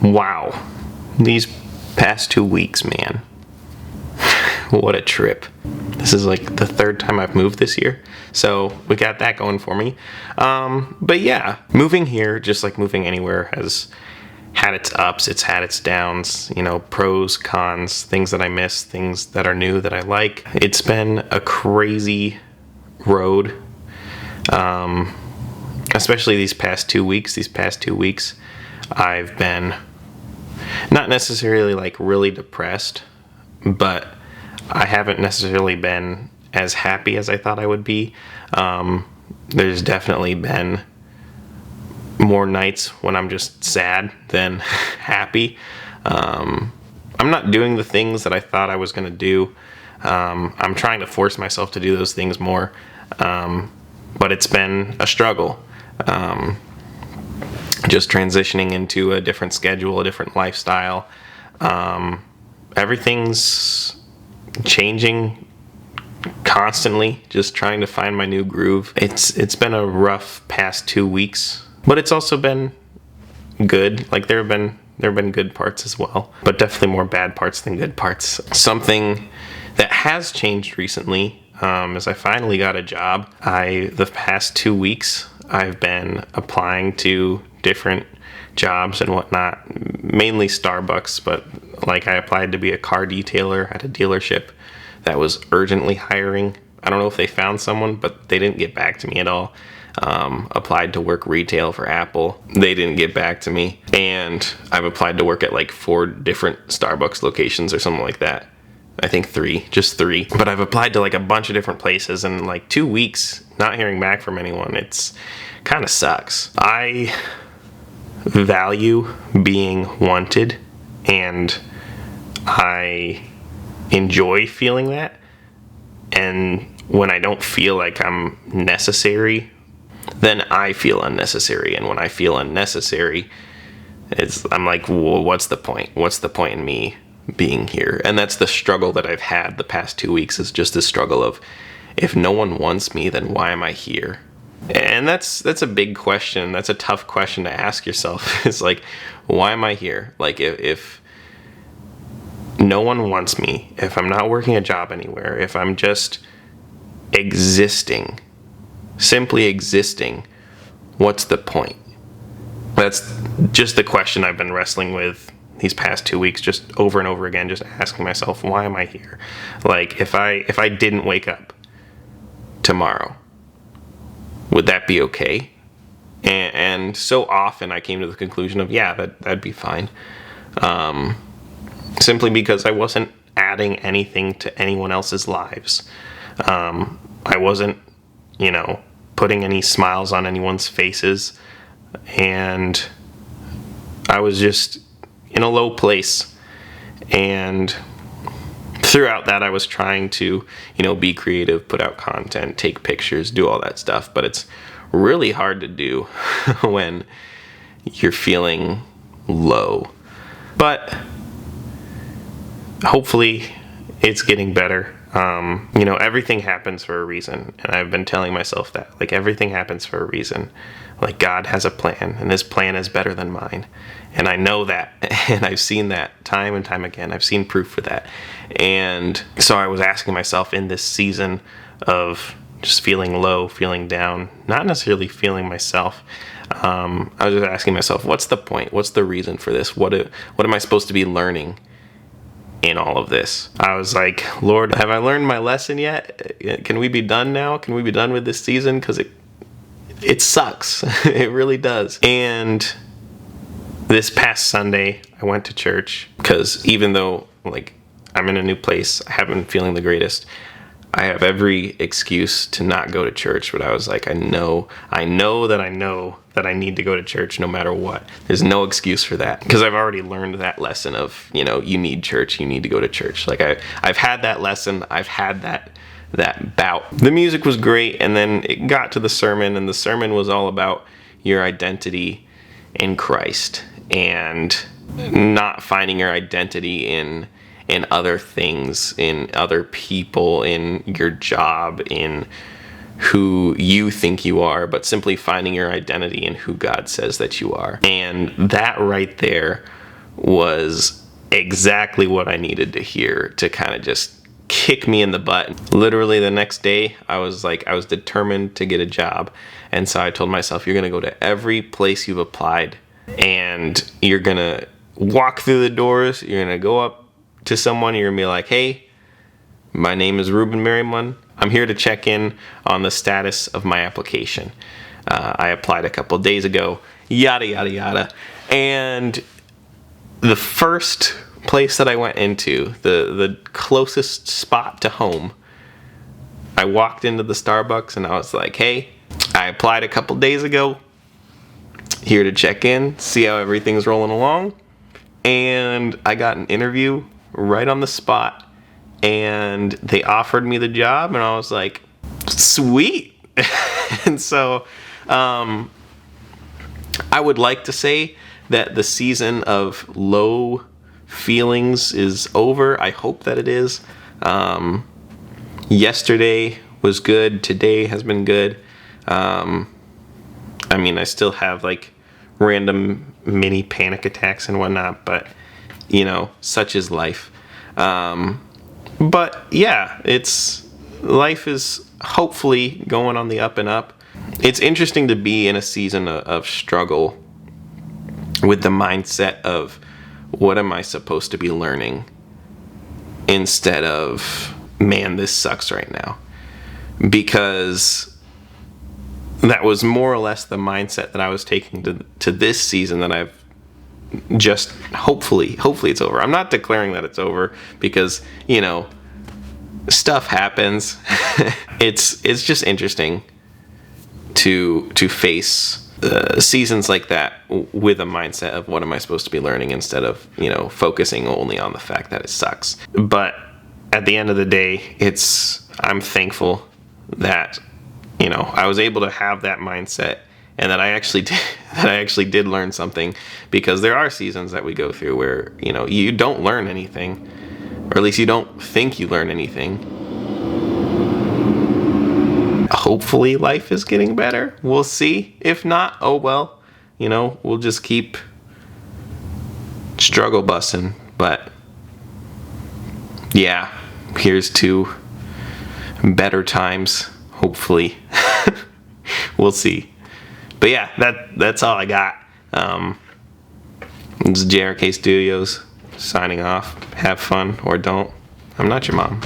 Wow. These past 2 weeks, man. What a trip. This is like the third time I've moved this year. So we got that going for me. But yeah, moving here, just like moving anywhere, has had its ups, it's had its downs, pros, cons, things that I miss, things that are new that I like. It's been a crazy road. Especially these past 2 weeks. I've been not necessarily like really depressed, but I haven't necessarily been as happy as I thought I would be. There's definitely been more nights when I'm just sad than happy. I'm not doing the things that I thought I was going to do. I'm trying to force myself to do those things more. But it's been a struggle. Just transitioning into a different schedule, a different lifestyle. Everything's changing constantly, just trying to find my new groove. It's been a rough past 2 weeks, but it's also been good. Like there have been good parts as well, but definitely more bad parts than good parts. Something that has changed recently is I finally got a job. The past 2 weeks I've been applying to different jobs and whatnot, mainly Starbucks, but like I applied to be a car detailer at a dealership that was urgently hiring. I don't know if they found someone, but they didn't get back to me at all. Applied to work retail for Apple. They didn't get back to me. And I've applied to work at like 4 different Starbucks locations or something like that. I think 3, just 3. But I've applied to like a bunch of different places, and like 2 weeks not hearing back from anyone. It's kind of sucks. I value being wanted, and I enjoy feeling that. And when I don't feel like I'm necessary, then I feel unnecessary. And when I feel unnecessary, I'm like, well, what's the point? What's the point in me being here? And that's the struggle that I've had the past 2 weeks, is just the struggle of, if no one wants me, then why am I here? And that's a big question. That's a tough question to ask yourself. It's like, why am I here? Like if no one wants me, if I'm not working a job anywhere, if I'm just existing, simply existing, what's the point? That's just the question I've been wrestling with these past 2 weeks, just over and over again, just asking myself, why am I here? Like if I didn't wake up tomorrow, would that be okay? And so often I came to the conclusion of, yeah, that'd be fine. Simply because I wasn't adding anything to anyone else's lives. I wasn't, putting any smiles on anyone's faces. And I was just in a low place. And throughout that, I was trying to, be creative, put out content, take pictures, do all that stuff. But it's really hard to do when you're feeling low. But hopefully it's getting better. Everything happens for a reason. And I've been telling myself that. Like, everything happens for a reason. Like, God has a plan, and his plan is better than mine. And I know that, and I've seen that time and time again. I've seen proof for that. And so I was asking myself in this season of just feeling low, feeling down, not necessarily feeling myself. I was just asking myself, what's the point? What's the reason for this? What am I supposed to be learning in all of this? I was like, Lord, have I learned my lesson yet? Can we be done now? Can we be done with this season? Because it sucks. It really does. And this past Sunday, I went to church because even though I'm in a new place, I haven't been feeling the greatest, I have every excuse to not go to church. But I was like, I know that I need to go to church no matter what. There's no excuse for that, because I've already learned that lesson of, you need church, you need to go to church. Like I've had that lesson. I've had that bout. The music was great, and then it got to the sermon, and the sermon was all about your identity in Christ and not finding your identity in other things, in other people, in your job, in who you think you are, but simply finding your identity in who God says that you are. And that right there was exactly what I needed to hear to kind of just kick me in the butt. Literally the next day, I was determined to get a job. And so I told myself, you're going to go to every place you've applied and you're going to walk through the doors. You're going to go up to someone. You're going to be like, hey, my name is Ruben Merriman. I'm here to check in on the status of my application. I applied a couple days ago, yada, yada, yada. And the first place that I went into, the closest spot to home, I walked into the Starbucks and I was like, hey, I applied a couple days ago, here to check in, see how everything's rolling along. And I got an interview right on the spot and they offered me the job and I was like, sweet. And so I would like to say that the season of low feelings is over. I hope that it is. Yesterday was good. Today has been good. I mean, I still have like random mini panic attacks and whatnot, but you know, such is life. But yeah, life is hopefully going on the up and up. It's interesting to be in a season of struggle with the mindset of what am I supposed to be learning instead of, man, this sucks right now. Because that was more or less the mindset that I was taking to this season that I've just hopefully it's over. I'm not declaring that it's over because, you know, stuff happens. It's just interesting to face seasons like that with a mindset of what am I supposed to be learning instead of, you know, focusing only on the fact that it sucks. But at the end of the day, I'm thankful that, you know, I was able to have that mindset and that I actually did learn something, because there are seasons that we go through where, you know, you don't learn anything, or at least you don't think you learn anything. Hopefully life is getting better. We'll see. If not, oh well. You know, we'll just keep struggle bussing. But yeah, here's to better times, hopefully. We'll see. But yeah, that's all I got. This is JRK Studios signing off. Have fun or don't. I'm not your mom.